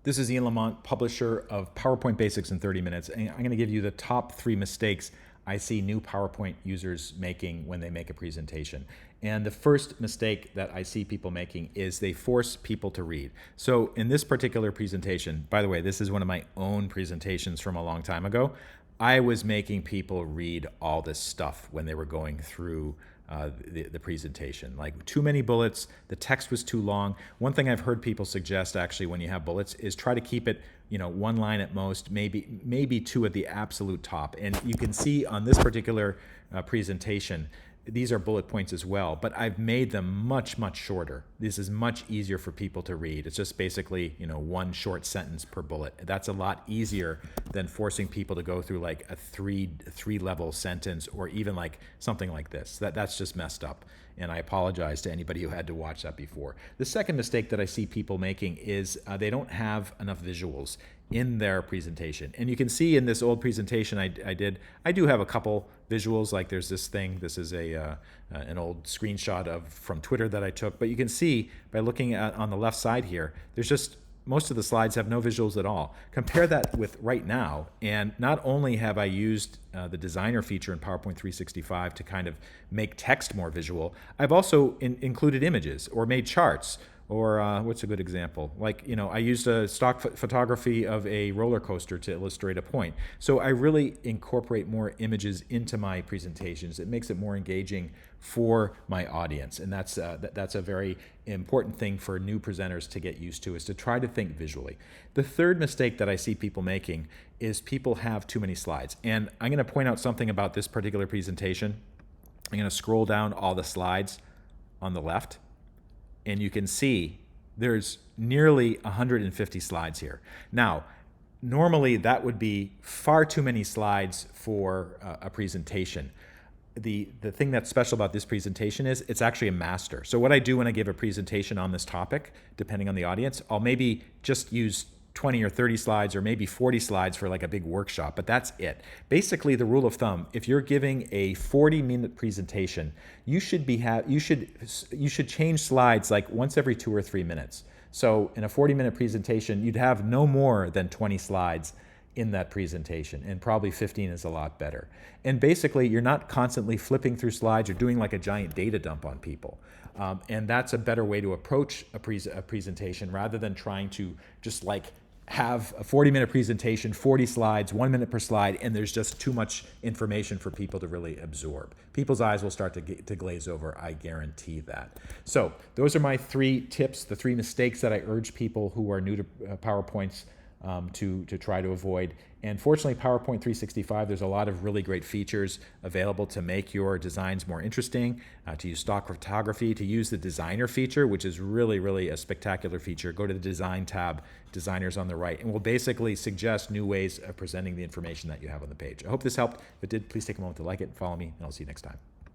This is Ian Lamont, publisher of PowerPoint Basics in 30 Minutes, and I'm going to give you the top 3 mistakes I see new PowerPoint users making when they make a presentation. And the first mistake that I see people making is they force people to read. So in this particular presentation, by the way, this is one of my own presentations from a long time ago, I was making people read all this stuff when they were going through the presentation. Like too many bullets, the text was too long. One thing I've heard people suggest actually when you have bullets is try to keep it, one line at most, maybe 2 at the absolute top. And you can see on this particular presentation, these are bullet points as well, but I've made them much, much shorter. This is much easier for people to read. It's just basically, 1 short sentence per bullet. That's a lot easier than forcing people to go through like a three level sentence or even like something like this. That's just messed up. And I apologize to anybody who had to watch that before. The second mistake that I see people making is they don't have enough visuals in their presentation. And you can see in this old presentation I do have a couple visuals, like there's this thing, this is an old screenshot from Twitter that I took, but you can see by looking at on the left side here, there's just most of the slides have no visuals at all. Compare that with right now, and not only have I used the designer feature in PowerPoint 365 to kind of make text more visual, I've also included images or made charts. Or what's a good example? Like, I used a stock photography of a roller coaster to illustrate a point. So I really incorporate more images into my presentations. It makes it more engaging for my audience. And that's a very important thing for new presenters to get used to, is to try to think visually. The third mistake that I see people making is people have too many slides. And I'm going to point out something about this particular presentation. I'm going to scroll down all the slides on the left. And you can see there's nearly 150 slides here. Now, normally that would be far too many slides for a presentation. The thing that's special about this presentation is it's actually a master. So what I do when I give a presentation on this topic, depending on the audience, I'll maybe just use 20 or 30 slides or maybe 40 slides for like a big workshop, but that's it. Basically, the rule of thumb, if you're giving a 40-minute presentation, you should change slides like once every 2 or 3 minutes. So in a 40-minute presentation, you'd have no more than 20 slides in that presentation, and probably 15 is a lot better. And basically, you're not constantly flipping through slides or doing like a giant data dump on people. And that's a better way to approach a presentation rather than trying to just like have a 40-minute presentation, 40 slides, 1 minute per slide, and there's just too much information for people to really absorb. People's eyes will start to glaze over, I guarantee that. So those are my 3 tips, the 3 mistakes that I urge people who are new to PowerPoints to try to avoid. And fortunately, PowerPoint 365, there's a lot of really great features available to make your designs more interesting, to use stock photography, to use the designer feature, which is really, really a spectacular feature. Go to the design tab, designers on the right, and we'll basically suggest new ways of presenting the information that you have on the page. I hope this helped. If it did, please take a moment to like it, follow me, and I'll see you next time.